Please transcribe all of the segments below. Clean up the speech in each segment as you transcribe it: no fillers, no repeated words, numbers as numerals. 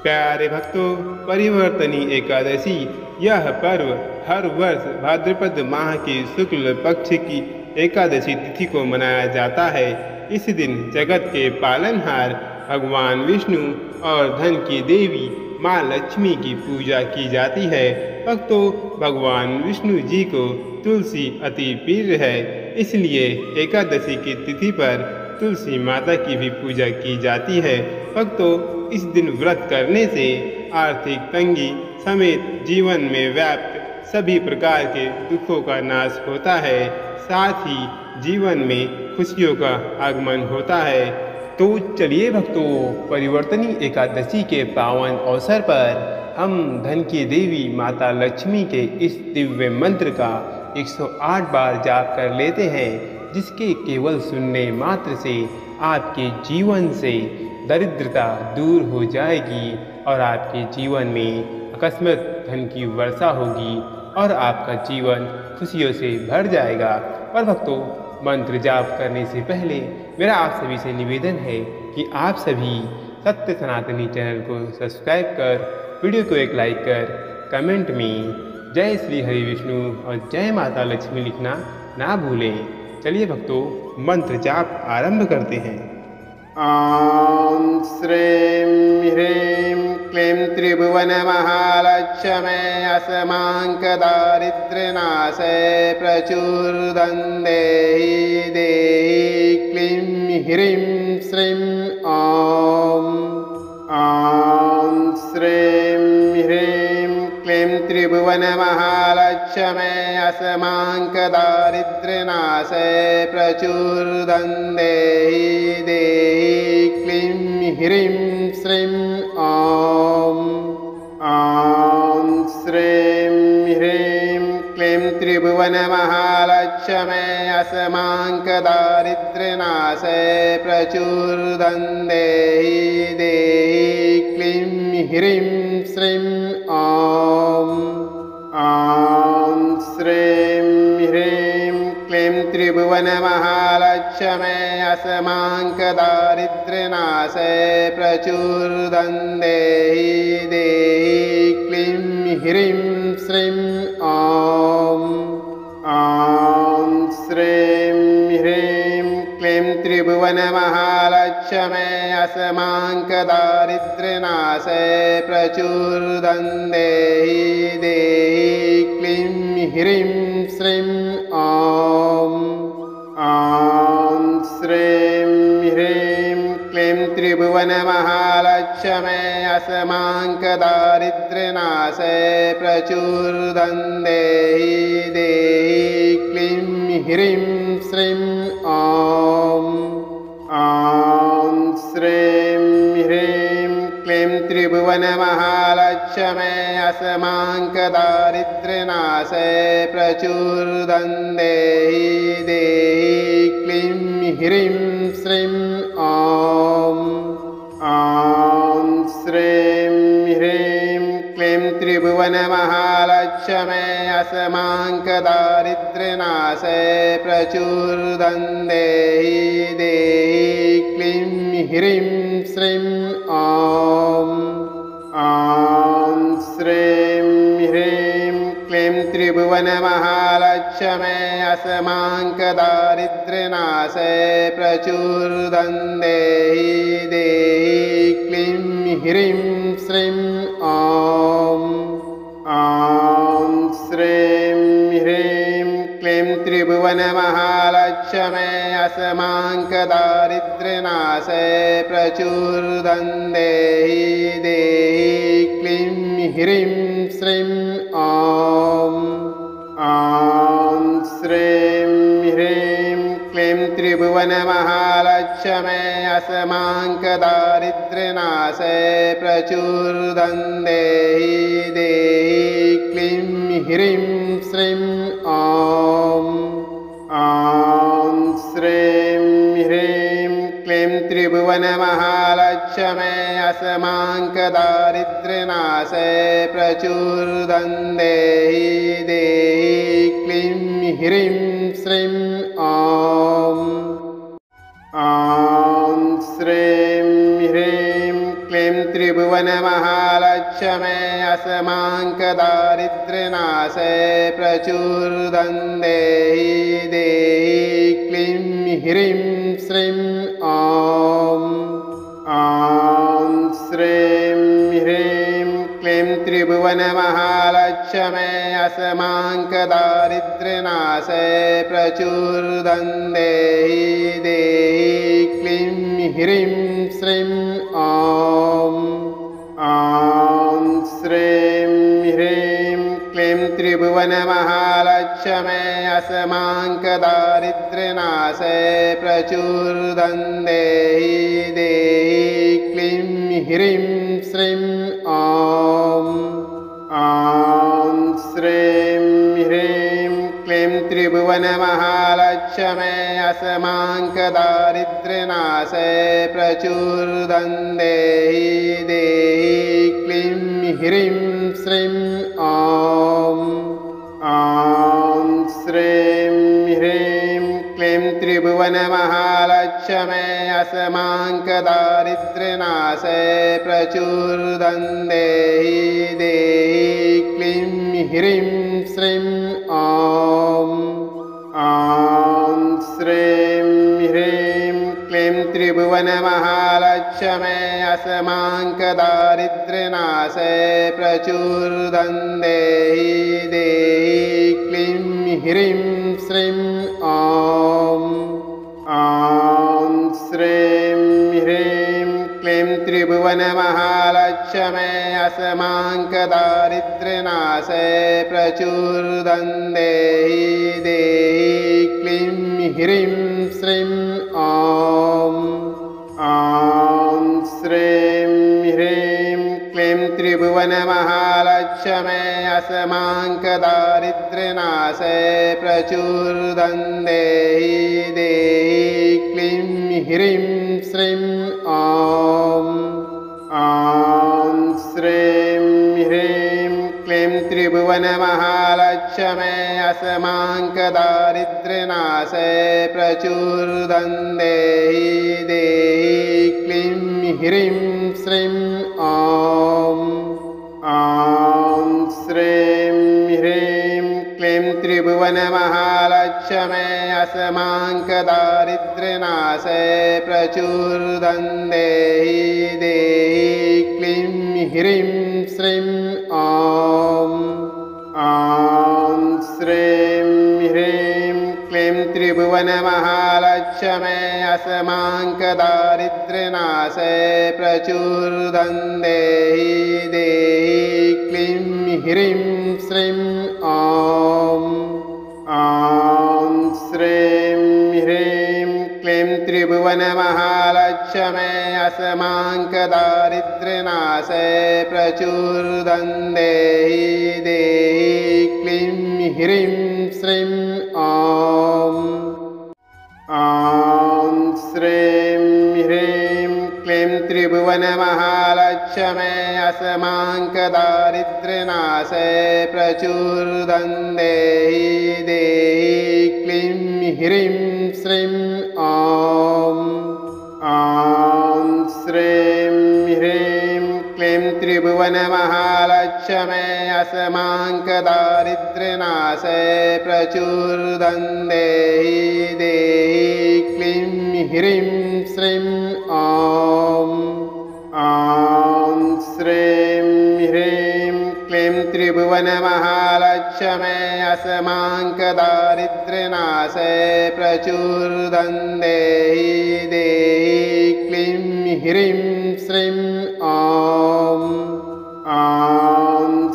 प्यारे भक्तों, परिवर्तनी एकादशी यह पर्व हर वर्ष भाद्रपद माह की शुक्ल पक्ष की एकादशी तिथि को मनाया जाता है। इस दिन जगत के पालनहार भगवान विष्णु और धन की देवी माँ लक्ष्मी की पूजा की जाती है। भक्तों, भगवान विष्णु जी को तुलसी अति प्रिय है, इसलिए एकादशी की तिथि पर तुलसी माता की भी पूजा की जाती है। भक्तों, इस दिन व्रत करने से आर्थिक तंगी समेत जीवन में व्याप्त सभी प्रकार के दुखों का नाश होता है, साथ ही जीवन में खुशियों का आगमन होता है। तो चलिए भक्तों, परिवर्तनी एकादशी के पावन अवसर पर हम धन की देवी माता लक्ष्मी के इस दिव्य मंत्र का 108 बार जाप कर लेते हैं, जिसके केवल सुनने मात्र से आपके जीवन से दरिद्रता दूर हो जाएगी और आपके जीवन में अकस्मात धन की वर्षा होगी और आपका जीवन खुशियों से भर जाएगा। और भक्तों, मंत्र जाप करने से पहले मेरा आप सभी से निवेदन है कि आप सभी सत्य सनातनी चैनल को सब्सक्राइब कर वीडियो को एक लाइक कर कमेंट में जय श्री हरि विष्णु और जय माता लक्ष्मी लिखना ना भूलें। चलिए भक्तों, मंत्र जाप आरंभ करते हैं। ॐ श्रीं ह्रीं क्लीं त्रिभुवन महालक्ष्मै अस्माकं प्रचुरं देहि देहि क्लीं ह्रीं श्रीं ॐ श्रीं ह्रीं क्लीं त्रिभुवन महालक्ष्मै अस्माकं प्रचुरं देहि देहि क्लीं ह्रीं श्रीं ॐ श्रीं ह्रीं क्लीं त्रिभुवन महालक्ष्मै अस्माकं प्रचुरं देहि देहि क्लीं ह्रीं श्रीं ॐ श्रीं ह्रीं क्लीं त्रिभुवन महालक्ष्मै अस्माकं प्रचुरं देहि देहि क्लीं ह्रीं श्रीं ॐ श्रीं ह्रीं क्लीं त्रिभुवन महालक्ष्मै अस्माकं प्रचुरं देहि देहि क्लीं ह्रीं श्रीं ॐ श्रीं ह्रीं क्लीं त्रिभुवन महालक्ष्मै अस्माकं प्रचुरं देहि देहि क्लीं ह्रीं श्रीं ॐ श्रीं ह्रीं क्लीं त्रिभुवन महालक्ष्मै अस्माकं प्रचुरं देहि देहि क्लीं ह्रीं श्रीं ॐ श्रीं ह्रीं क्लीं त्रिभुवन महालक्ष्मै अस्माकं प्रचुरं देहि देहि क्लीं ह्रीं श्रीं ॐ श्रीं ह्रीं क्लीं त्रिभुवन महालक्ष्मै अस्माकं प्रचुरं देहि देहि क्लीं ह्रीं श्रीं ॐ श्रीं ह्रीं क्लीं त्रिभुवन महालक्ष्मै अस्माकं प्रचुरं देहि देहि क्लीं ह्रीं श्रीं ॐ श्रीं ह्रीं क्लीं त्रिभुवन महालक्ष्मै अस्माकं प्रचुरं देहि देहि क्लीं ह्रीं श्रीं ॐ श्रीं ह्रीं क्लीं त्रिभुवन महालक्ष्मै अस्माकं प्रचुरं देहि देहि क्लीं ह्रीं श्रीं ॐ श्रीं ह्रीं क्लीं त्रिभुवनमहालक्ष्मे अस्माकदारिद्र्यनाशे प्रचुरं देहि देहि क्लीं ह्रीं श्रीं ॐ श्रीं ह्रीं क्लीं त्रिभुवनमहालक्ष्मे अस्माकदारिद्र्यनाशे प्रचुरं देहि देहि क्लीं ह्रीं श्रीं ॐ श्रीं ह्रीं क्लीं त्रिभुवनमहालक्ष्मे अस्माकदारिद्र्यनाशे प्रचुरं देहि देहि क्लीं ह्रीं श्रीं ॐ श्रीं ह्रीं क्लीं त्रिभुवनमहालक्ष्मे अस्माकदारिद्र्यनाशे प्रचुरं देहि देहि क्लीं ह्रीं श्रीं ॐ श्रीं ह्रीं क्लीं त्रिभुवनमहालक्ष्मे अस्माकदारिद्र्यनाशे प्रचुरं देहि देहि क्लीं ह्रीं श्रीं ॐ श्रीं ह्रीं क्लीं त्रिभुवनमहालक्ष्मे अस्माकदारिद्र्यनाशे प्रचुरं देहि देहि क्लीं ह्रीं श्रीं ॐ श्रीं ह्रीं क्लीं त्रिभुवनमहालक्ष्मे अस्माकदारिद्र्यनाशे प्रचुरं देहि देहि क्लीं ह्रीं श्रीं ॐ श्रीं ह्रीं क्लीं त्रिभुवनमहालक्ष्मे अस्माकदारिद्र्यनाशे प्रचुरं देहि देहि क्लीं ह्रीं श्रीं ॐ श्रीं ह्रीं क्लीं त्रिभुवनमहालक्ष्मे अस्माकदारिद्र्यनाशे प्रचुरं देहि देहि क्लीं ह्रीं श्रीं ॐ श्रीं ह्रीं क्लीं त्रिभुवनमहालक्ष्मे अस्माकदारिद्र्यनाशे प्रचुरं देहि देहि क्लीं ह्रीं श्रीं ॐ श्रीं ह्रीं क्लीं त्रिभुवनमहालक्ष्मे अस्माकदारिद्र्यनाशे प्रचुरं देहि देहि क्लीं ह्रीं श्रीं ॐ श्रीं ह्रीं क्लीं त्रिभुवनमहालक्ष्मे अस्माकदारिद्र्यनाशे प्रचुरं देहि देहि क्लीं ह्रीं श्रीं ॐ श्रीं ह्रीं क्लीं त्रिभुवनमहालक्ष्मे अस्माकदारिद्र्यनाशे प्रचुरं देहि देहि क्लीं ह्रीं श्रीं ॐ श्रीं ह्रीं क्लीं त्रिभुवनमहालक्ष्मे अस्माकदारिद्र्यनाशे प्रचुरं देहि देहि क्लीं ह्रीं श्रीं ॐ श्रीं ह्रीं क्लीं त्रिभुवनमहालक्ष्मे अस्माकदारिद्र्यनाशे प्रचुरं देहि देहि क्लीं ह्रीं श्रीं ॐ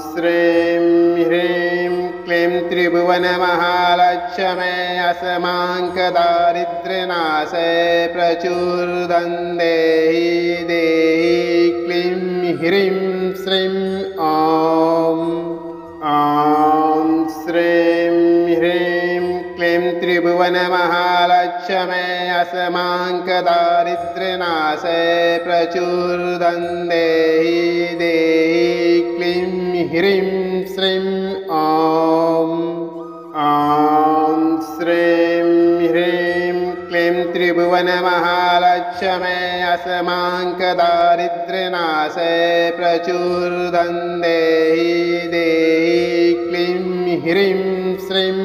श्रीं ह्रीं क्लीं त्रिभुवनमहालक्ष्मे अस्माकदारिद्र्यनाशे प्रचुरं देहि देहि क्लीं ह्रीं श्रीं ॐ श्रीं ह्रीं क्लीं त्रिभुवनमहालक्ष्मे अस्माकदारिद्र्यनाशे प्रचुरं देहि देहि क्लीं ह्रीं श्रीं ॐ श्रीं ह्रीं क्लीं त्रिभुवनमहालक्ष्मे त्रिभुवनमहालक्ष्मे अस्माकंदारिद्र्यनाशे प्रचुरं देहि देहि क्लीं ह्रीं श्रीं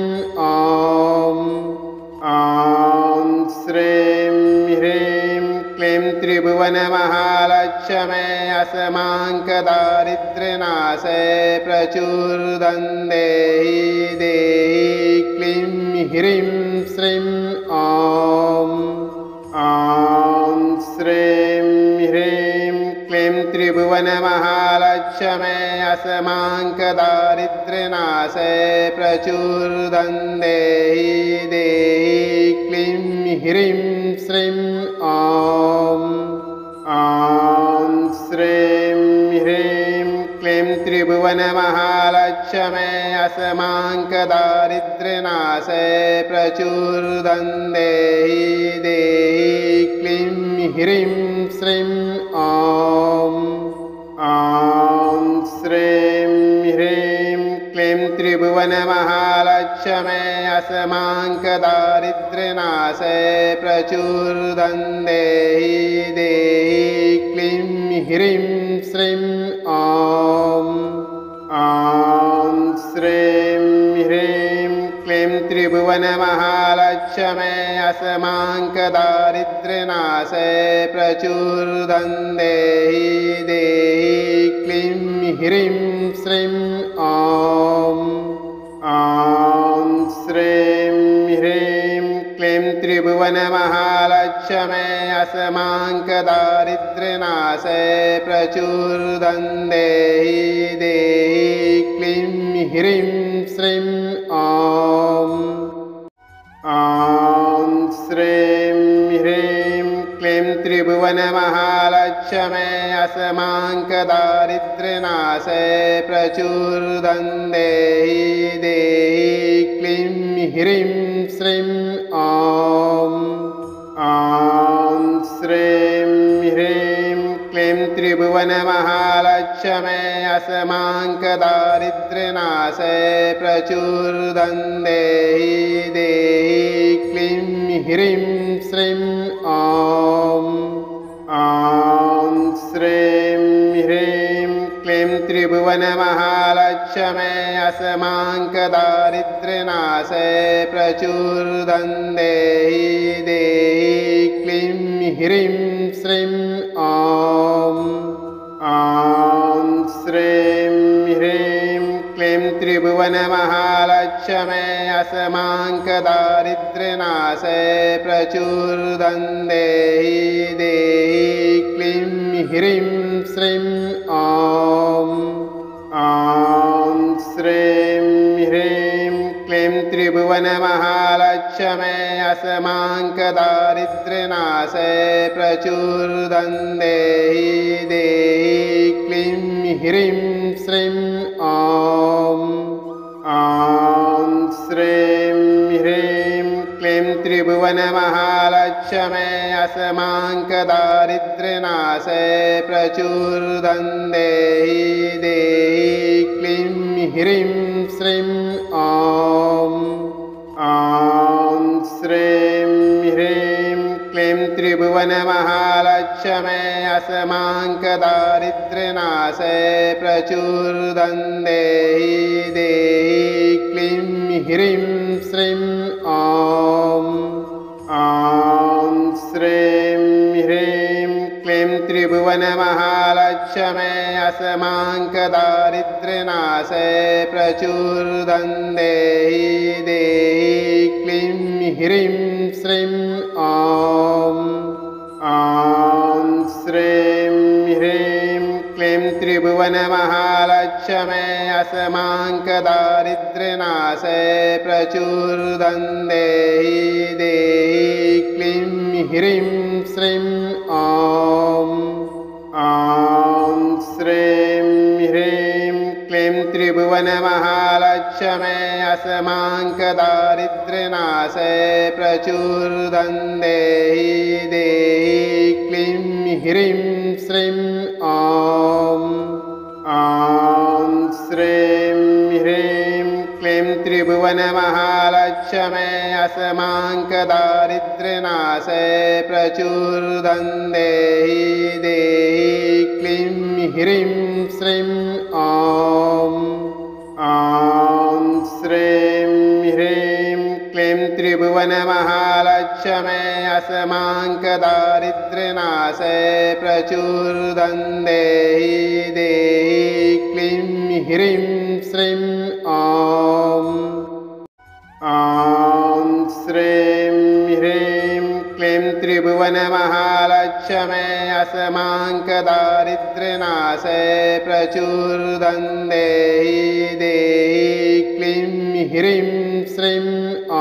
ॐ श्रीं ह्रीं क्लीं त्रिभुवनमहालक्ष्मे अस्माकंदारिद्र्यनाशे प्रचुरं देहि देहि क्लीं ह्रीं श्रीं ॐ श्रीं ह्रीं क्लीं त्रिभुवनमहालक्ष्मे अस्माकंदारिद्र्यनाशे प्रचुरं देहि देहि क्लीं ह्रीं श्रीं ॐ श्रीं ह्रीं क्लीं त्रिभुवनमहालक्ष्मे अस्माकंदारिद्र्यनाशे प्रचुरं देहि देहि क्लीं ह्रीं श्रीं ॐ श्रीं ह्रीं क्लीं त्रिभुवनमहालक्ष्मे अस्माकंदारिद्र्यनाशे प्रचुरं देहि देहि क्लीं ह्रीं श्रीं ॐ श्रीं ह्रीं क्लीं त्रिभुवनमहालक्ष्मे अस्माकंदारिद्र्यनाशे प्रचुरं देहि देहि क्लीं ह्रीं श्रीं ॐ श्रीं ह्रीं क्लीं त्रिभुवनमहालक्ष्मे अस्माकंदारिद्र्यनाशे प्रचुरं देहि देहि क्लीं ह्रीं श्रीं ॐ श्रीं ह्रीं क्लीं त्रिभुवनमहालक्ष्मे अस्माकंदारिद्र्यनाशे प्रचुरं देहि देहि क्लीं ह्रीं श्रीं ॐ श्रीं ह्रीं क्लीं त्रिभुवनमहालक्ष्मे अस्माकंदारिद्र्यनाशे प्रचुरं देहि देहि क्लीं ह्रीं श्रीं ॐ श्रीं ह्रीं क्लीं त्रिभुवनमहालक्ष्मे अस्माकंदारिद्र्यनाशे प्रचुरं देहि देहि क्लीं ह्रीं श्रीं ॐ श्रीं ह्रीं क्लीं त्रिभुवनमहालक्ष्मे अस्माकंदारिद्र्यनाशे प्रचुरं देहि देहि क्लीं ह्रीं श्रीं ॐ श्रीं ह्रीं क्लीं त्रिभुवनमहालक्ष्मे अस्माकंदारिद्र्यनाशे प्रचुरं देहि देहि क्लीं ह्रीं श्रीं ॐ श्रीं ह्रीं क्लीं त्रिभुवनमहालक्ष्मे अस्माकंदारिद्र्यनाशे प्रचुरं देहि देहि क्लीं ह्रीं श्रीं ॐ श्रीं ह्रीं क्लीं त्रिभुवनमहालक्ष्मे अस्माकंदारिद्र्यनाशे प्रचुरं देहि देहि क्लीं ह्रीं श्रीं ॐ श्रीं ह्रीं क्लीं त्रिभुवनमहालक्ष्मे अस्माकंदारिद्र्यनाशे प्रचुरं देहि देहि क्लीं ह्रीं श्रीं ॐ श्रीं ह्रीं क्लीं त्रिभुवनमहालक्ष्मे अस्माकंदारिद्र्यनाशे प्रचुरं देहि देहि क्लीं ह्रीं श्रीं ॐ श्रीं ह्रीं क्लीं त्रिभुवनमहालक्ष्मे अस्माकंदारिद्र्यनाशे प्रचुरं देहि देहि क्लीं ह्रीं श्रीं ॐ श्रीं ह्रीं क्लीं त्रिभुवनमहालक्ष्मे अस्माकदारिद्र्यनाशे प्रचुरं देहि देहि क्लीं ह्रीं श्रीं ॐ श्रीं ह्रीं क्लीं त्रिभुवनमहालक्ष्मे अस्माकदारिद्र्यनाशे प्रचुरं देहि देहि क्लीं ह्रीं श्रीं ॐ श्रीं ह्रीं क्लीं त्रिभुवनमहालक्ष्मे अस्माकदारिद्र्यनाशे प्रचुरं देहि देहि क्लीं ह्रीं श्रीं ॐ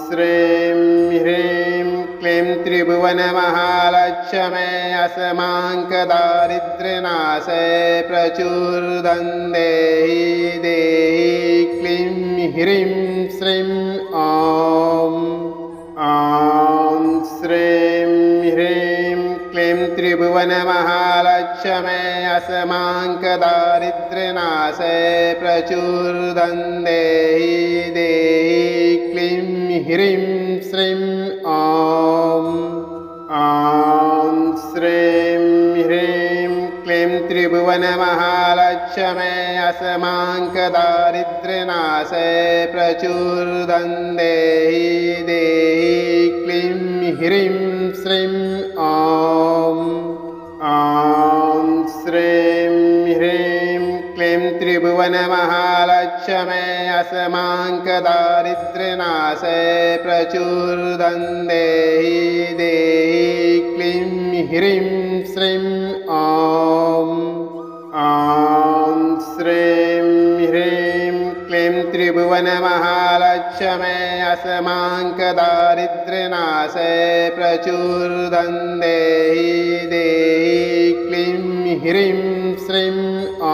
श्रीं ह्रीं क्लीं त्रिभुवनमहालक्ष्मे अस्माकदारिद्र्यनाशे प्रचुरं देहि देहि क्लीं ह्रीं श्रीं ॐ श्रीं ह्रीं क्लीं त्रिभुवनमहालक्ष्मे अस्माकदारिद्र्यनाशे प्रचुरं देहि देहि क्लीं ह्रीं श्रीं ॐ श्रीं ह्रीं क्लीं त्रिभुवनमहालक्ष्मे अस्माकदारिद्र्यनाशे प्रचुरं देहि देहि क्लीं ह्रीं श्रीं ॐ श्रीं ह्रीं क्लीं त्रिभुवनमहालक्ष्मे अस्माकदारिद्र्यनाशे प्रचुरं देहि देहि क्लीं ह्रीं श्रीं ॐ श्रीं ह्रीं क्लीं त्रिभुवनमहालक्ष्मे अस्माकदारिद्र्यनाशे प्रचुरं देहि देहि क्लीं ह्रीं श्रीं ॐ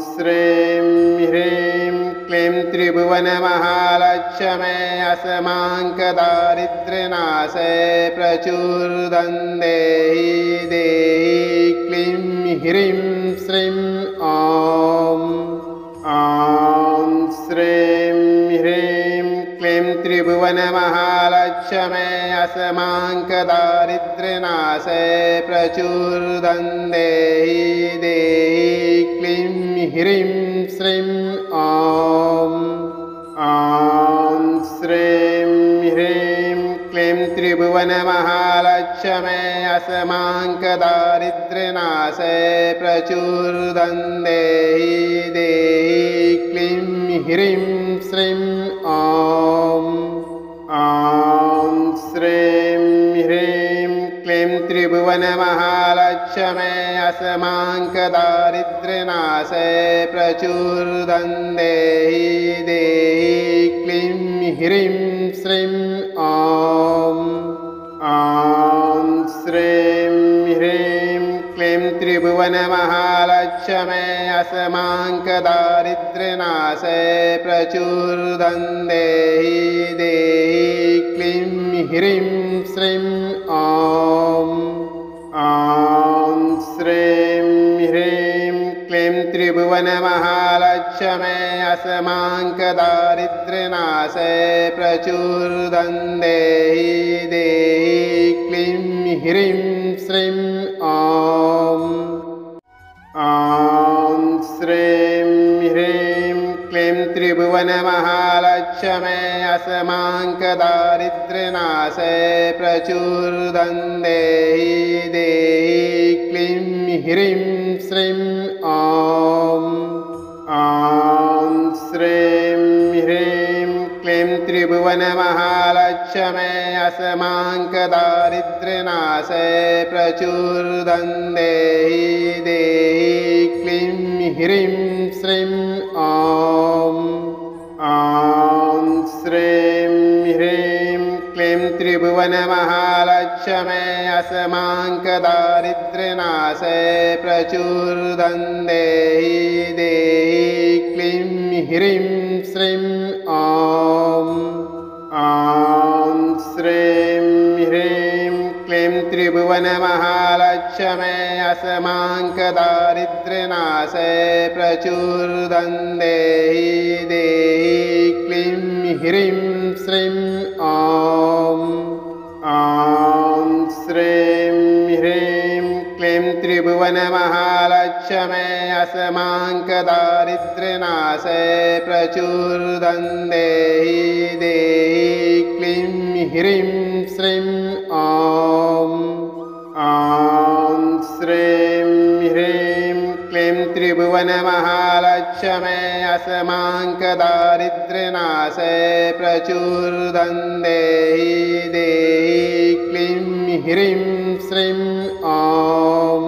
श्रीं ह्रीं क्लीं त्रिभुवनमहालक्ष्मे अस्माकदारिद्र्यनाशे प्रचुरं देहि देहि क्लीं ह्रीं श्रीं ॐ श्रीं ह्रीं क्लीं त्रिभुवनमहालक्ष्मे अस्माकदारिद्र्यनाशे प्रचुरं देहि देहि क्लीं ह्रीं श्रीं ॐ श्रीं ह्रीं क्लीं त्रिभुवनमहालक्ष्मे अस्माकदारिद्र्यनाशे प्रचुरं देहि देहि क्लीं ह्रीं श्रीं ॐ श्रीं ह्रीं क्लीं त्रिभुवनमहालक्ष्मे अस्माकदारिद्र्यनाशे प्रचुरं देहि देहि क्लीं ह्रीं श्रीं ॐ श्रीं ह्रीं क्लीं त्रिभुवनमहालक्ष्मे अस्माकदारिद्र्यनाशे प्रचुरं देहि देहि क्लीं ह्रीं श्रीं ॐ श्रीं ह्रीं क्लीं त्रिभुवनमहालक्ष्मे अस्माकदारिद्र्यनाशे प्रचुरं देहि देहि क्लीं ह्रीं श्रीं ॐ श्रीं ह्रीं क्लीं त्रिभुवनमहालक्ष्मे अस्माकदारिद्र्यनाशे प्रचुरं देहि देहि क्लीं ह्रीं श्रीं ॐ श्रीं ह्रीं क्लीं त्रिभुवनमहालक्ष्मे अस्माकदारिद्र्यनाशे प्रचुरं देहि देहि क्लीं ह्रीं श्रीं ॐ श्रीं ह्रीं क्लीं त्रिभुवनमहालक्ष्मे अस्माकदारिद्र्यनाशे प्रचुरं देहि देहि क्लीं ह्रीं श्रीं ॐ श्रीं ह्रीं क्लीं त्रिभुवनमहालक्ष्मे अस्माकदारिद्र्यनाशे प्रचुरं देहि देहि क्लीं ह्रीं श्रीं ॐ श्रीं ह्रीं क्लीं त्रिभुवनमहालक्ष्मे अस्माकदारिद्र्यनाशे प्रचुरं देहि देहि क्लीं ह्रीं श्रीं ॐ श्रीं ह्रीं क्लीं त्रिभुवनमहालक्ष्मे अस्माकदारिद्र्यनाशे प्रचुरं देहि देहि क्लीं ह्रीं श्रीं ॐ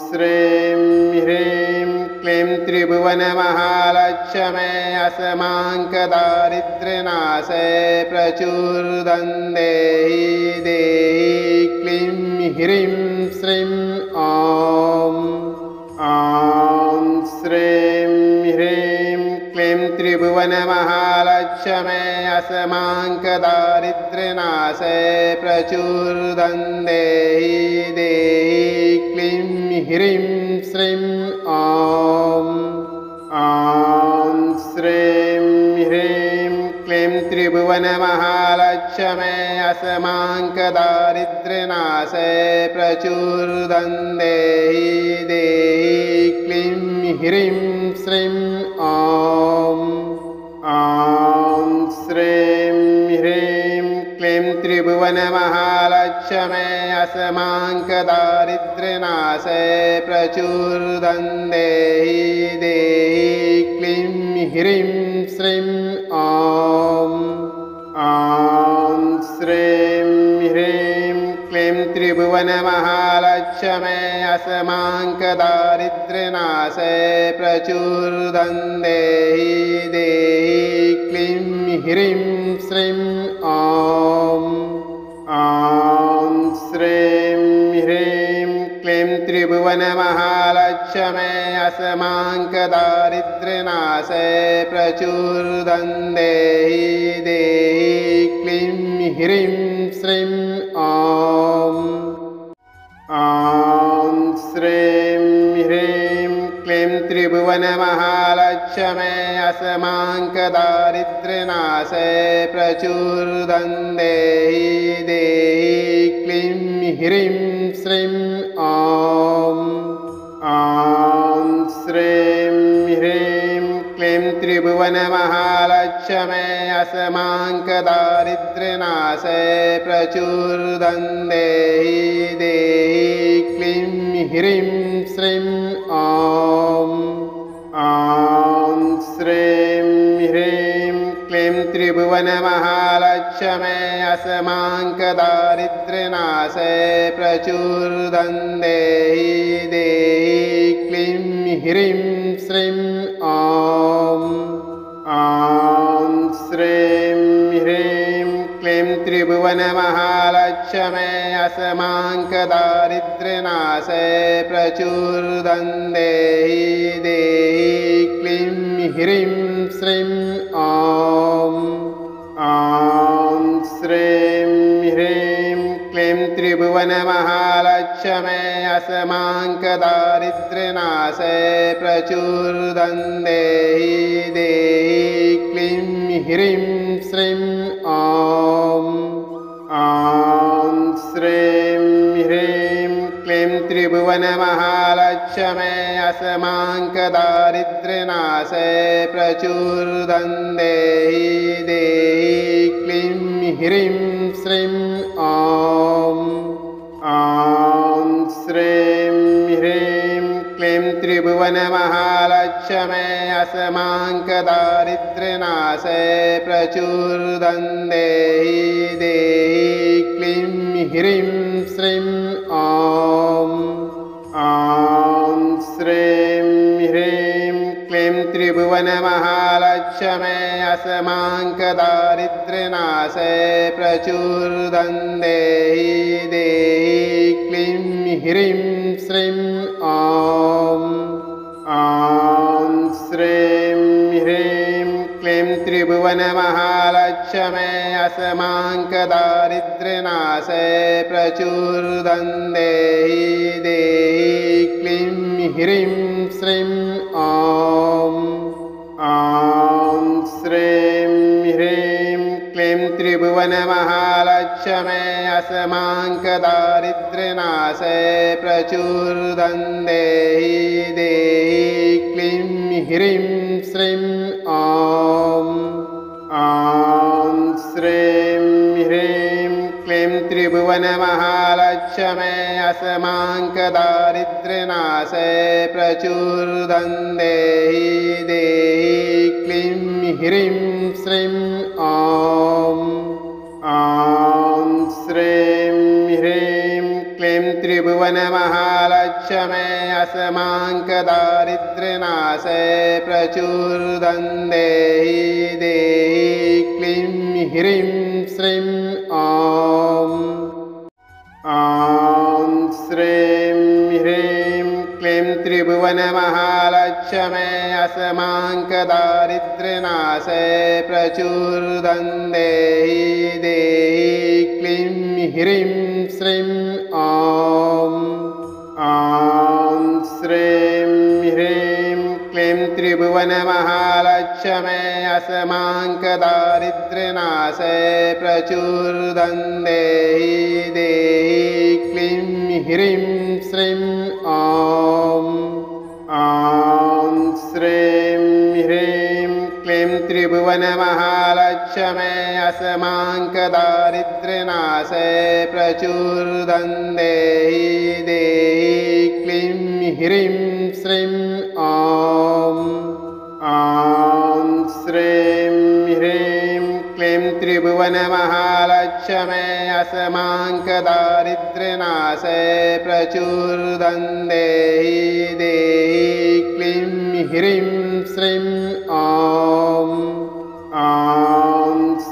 श्रीं ह्रीं क्लीं त्रिभुवनमहालक्ष्मे अस्माकदारिद्र्यनाशे प्रचुरं देहि देहि क्लीं ह्रीं श्रीं ॐ श्रीं ह्रीं क्लीं त्रिभुवनमहालक्ष्मे अस्माकदारिद्र्यनाशे प्रचुरं देहि देहि क्लीं ह्रीं श्रीं ॐ श्रीं ह्रीं क्लीं त्रिभुवनमहालक्ष्मे अस्माकदारिद्र्यनाशे प्रचुरं देहि देहि क्लीं ह्रीं श्रीं ॐ श्रीं ह्रीं क्लीं त्रिभुवनमहालक्ष्मे अस्माकदारिद्र्यनाशे प्रचुरं देहि देहि क्लीं ह्रीं श्रीं ॐ श्रीं ह्रीं क्लीं त्रिभुवनमहालक्ष्मे अस्माकदारिद्र्यनाशे प्रचुरं देहि देहि क्लीं ह्रीं श्रीं ॐ श्रीं ह्रीं क्लीं त्रिभुवनमहालक्ष्मे अस्माकदारिद्र्यनाशे प्रचुरं देहि देहि क्लीं ह्रीं श्रीं ॐ श्रीं ह्रीं क्लीं त्रिभुवनमहालक्ष्मे अस्माकदारिद्र्यनाशे प्रचुरं देहि देहि क्लीं ह्रीं श्रीं ॐ श्रीं ह्रीं क्लीं त्रिभुवनमहालक्ष्मे अस्माकदारिद्र्यनाशे प्रचुरं देहि देहि क्लीं ह्रीं श्रीं ॐ श्रीं ह्रीं क्लीं त्रिभुवनमहालक्ष्मे अस्माकदारिद्र्यनाशे प्रचुरं देहि देहि क्लीं ह्रीं श्रीं ॐ श्रीं ह्रीं क्लीं त्रिभुवनमहालक्ष्मे अस्माकदारिद्र्यनाशे प्रचुरं देहि देहि क्लीं ह्रीं श्रीं ॐ श्रीं ह्रीं क्लीं त्रिभुवनमहालक्ष्मे अस्माकदारिद्र्यनाशे प्रचुरं देहि देहि क्लीं ह्रीं श्रीं ॐ श्रीं ह्रीं क्लीं त्रिभुवनमहालक्ष्मे अस्माकदारिद्र्यनाशे प्रचुरं देहि देहि क्लीं ह्रीं श्रीं ॐ श्रीं ह्रीं क्लीं त्रिभुवनमहालक्ष्मे अस्माकदारिद्र्यनाशे प्रचुरं देहि देहि क्लीं ह्रीं श्रीं ॐ श्रीं ह्रीं क्लीं त्रिभुवनमहालक्ष्मे अस्माकदारिद्र्यनाशे प्रचुरं देहि देहि क्लीं ह्रीं श्रीं ॐ श्रीं ह्रीं क्लीं त्रिभुवनमहालक्ष्मे त्रिभुवनमहालक्ष्मे अस्माकंदारिद्र्यनाशे प्रचुरं देहि देहि क्लीं ह्रीं श्रीं ॐ श्रीं ह्रीं क्लीं त्रिभुवनमहालक्ष्मे अस्माकंदारिद्र्यनाशे प्रचुरं देहि देहि क्लीं ह्रीं श्रीं ॐ श्रीं ह्रीं क्लीं त्रिभुवनमहालक्ष्मे अस्माकंदारिद्र्यनाशे प्रचुरं देहि देहि क्लीं ह्रीं श्रीं ॐ श्रीं ह्रीं क्लीं त्रिभुवनमहालक्ष्मे अस्माकंदारिद्र्यनाशे प्रचुरं देहि देहि क्लीं ह्रीं श्रीं ॐ श्रीं ह्रीं क्लीं त्रिभुवनमहालक्ष्मे अस्माकंदारिद्र्यनाशे प्रचुरं देहि देहि क्लीं ह्रीं श्रीं ॐ श्रीं ह्रीं क्लीं त्रिभुवनमहालक्ष्मे अस्माकंदारिद्र्यनाशे प्रचुरं देहि देहि क्लीं ह्रीं श्रीं ॐ श्रीं ह्रीं क्लीं त्रिभुवनमहालक्ष्मे अस्माकंदारिद्र्यनाशे प्रचुरं देहि देहि क्लीं ह्रीं श्रीं ॐ श्रीं ह्रीं क्लीं त्रिभुवनमहालक्ष्मे अस्माकंदारिद्र्यनाशे प्रचुरं देहि देहि क्लीं ह्रीं श्रीं ॐ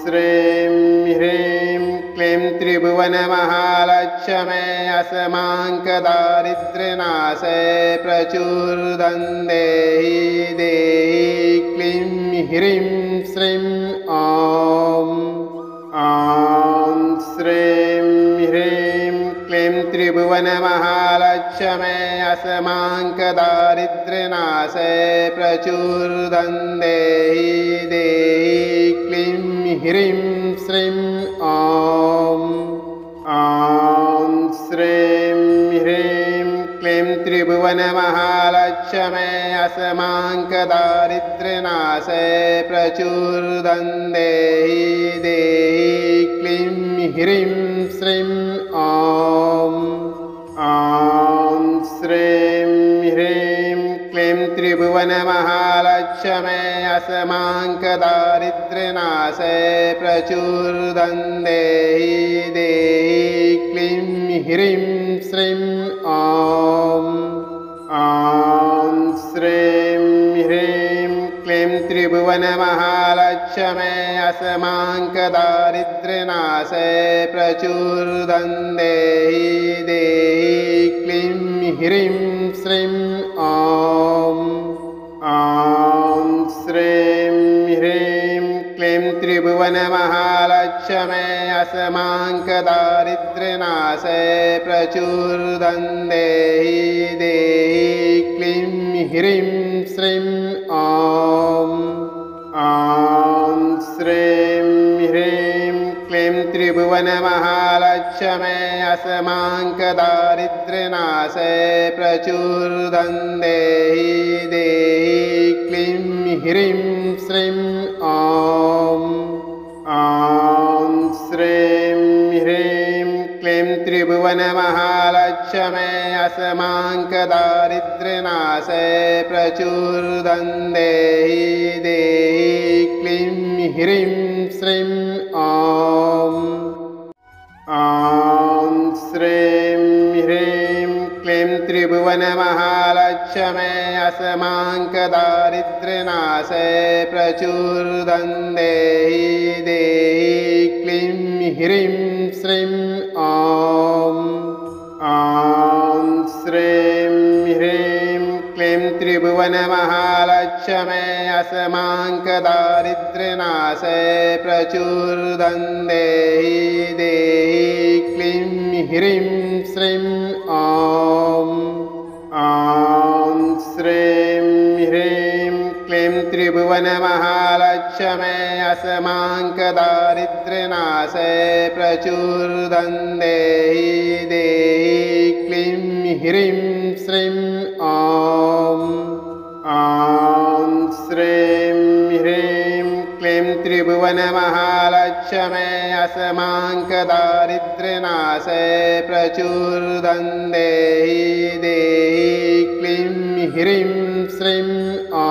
श्रीं ह्रीं क्लीं त्रिभुवनमहालक्ष्मे अस्माकंदारिद्र्यनाशे प्रचुरं देहि देहि क्लीं ह्रीं श्रीं ॐ श्रीं ह्रीं क्लीं त्रिभुवनमहालक्ष्मे अस्माकंदारिद्र्यनाशे प्रचुरं देहि देहि क्लीं ह्रीं श्रीं ॐ श्रीं ह्रीं क्लीं त्रिभुवनमहालक्ष्मे अस्माकंदारिद्र्यनाशे प्रचुरं देहि देहि क्लीं ह्रीं श्रीं ॐ श्रीं ह्रीं क्लीं त्रिभुवनमहालक्ष्मे अस्माकंदारिद्र्यनाशे प्रचुरं देहि देहि क्लीं ह्रीं श्रीं ॐ श्रीं ह्रीं क्लीं त्रिभुवनमहालक्ष्मे अस्माकंदारिद्र्यनाशे प्रचुरं देहि देहि क्लीं ह्रीं श्रीं ॐ श्रीं ह्रीं क्लीं त्रिभुवनमहालक्ष्मे अस्माकंदारिद्र्यनाशे प्रचुरं देहि देहि क्लीं ह्रीं श्रीं ॐ श्रीं ह्रीं क्लीं त्रिभुवनमहालक्ष्मे अस्माकंदारिद्र्यनाशे प्रचुरं देहि देहि क्लीं ह्रीं श्रीं ॐ श्रीं ह्रीं क्लीं त्रिभुवनमहालक्ष्मे अस्माकंदारिद्र्यनाशे प्रचुरं देहि देहि क्लीं ह्रीं श्रीं ॐ श्रीं ह्रीं क्लीं त्रिभुवनमहालक्ष्मे अस्माकंदारिद्र्यनाशे प्रचुरं देहि देहि क्लीं ह्रीं श्रीं ॐ श्रीं ह्रीं क्लीं त्रिभुवनमहालक्ष्मे असमाङ्कदारिद्र्यनाशे प्रचुरं देहि देहि क्लीं ह्रीं श्रीं ॐ श्रीं ह्रीं क्लीं त्रिभुवनमहालक्ष्मे असमाङ्कदारिद्र्यनाशे प्रचुरं देहि देहि क्लीं ह्रीं श्रीं ॐ श्रीं ह्रीं क्लीं त्रिभुवनमहालक्ष्मे असमाङ्कदारिद्र्यनाशे प्रचुरं देहि देहि क्लीं ह्रीं श्रीं ॐ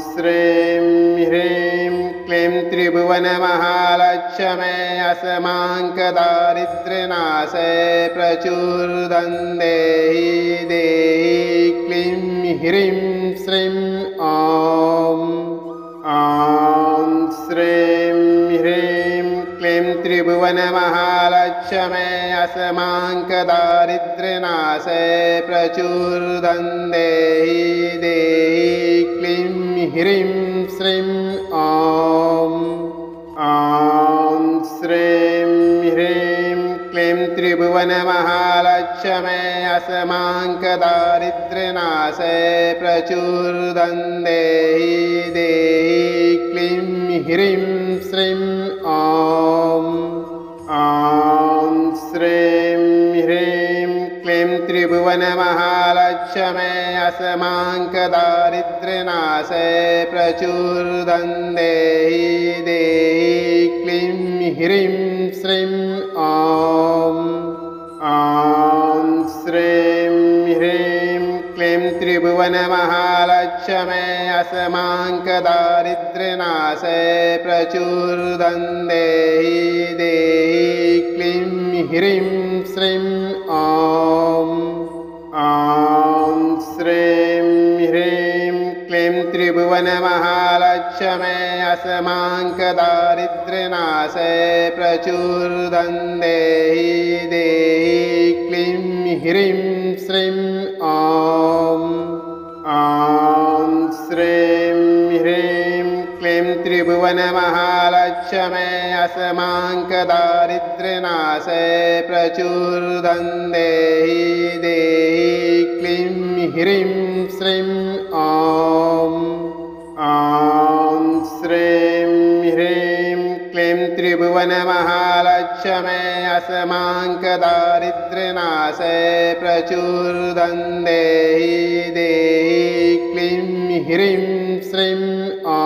श्रीं ह्रीं क्लीं त्रिभुवनमहालक्ष्मे असमाङ्कदारिद्र्यनाशे प्रचुरं देहि देहि क्लीं ह्रीं श्रीं ॐ श्रीं ह्रीं क्लीं त्रिभुवनमहालक्ष्मे असमाङ्कदारिद्र्यनाशे प्रचुरं देहि देहि क्लीं ह्रीं श्रीं ॐ श्रीं ह्रीं क्लीं त्रिभुवनमहालक्ष्मे असमाङ्कदारिद्र्यनाशे प्रचुरं देहि देहि क्लीं ह्रीं श्रीं ॐ श्रीं ह्रीं क्लीं त्रिभुवनमहालक्ष्मे असमाङ्कदारिद्र्यनाशे प्रचुरं देहि देहि क्लीं ह्रीं श्रीं ॐ श्रीं ह्रीं क्लीं त्रिभुवनमहालक्ष्मे असमाङ्कदारिद्र्यनाशे प्रचुरं देहि देहि क्लीं ह्रीं श्रीं ॐ श्रीं ह्रीं क्लीं त्रिभुवनमहालक्ष्मे असमाङ्कदारिद्र्यनाशे प्रचुरं देहि देहि क्लीं ह्रीं श्रीं ॐ श्रीं ह्रीं क्लीं त्रिभुवनमहालक्ष्मे असमाङ्कदारिद्र्यनाशे प्रचुरं देहि देहि क्लीं ह्रीं श्रीं ॐ श्रीं ह्रीं क्लीं त्रिभुवनमहालक्ष्मे असमाङ्कदारिद्र्यनाशे प्रचुरं देहि देहि क्लीं ह्रीं श्रीं ॐ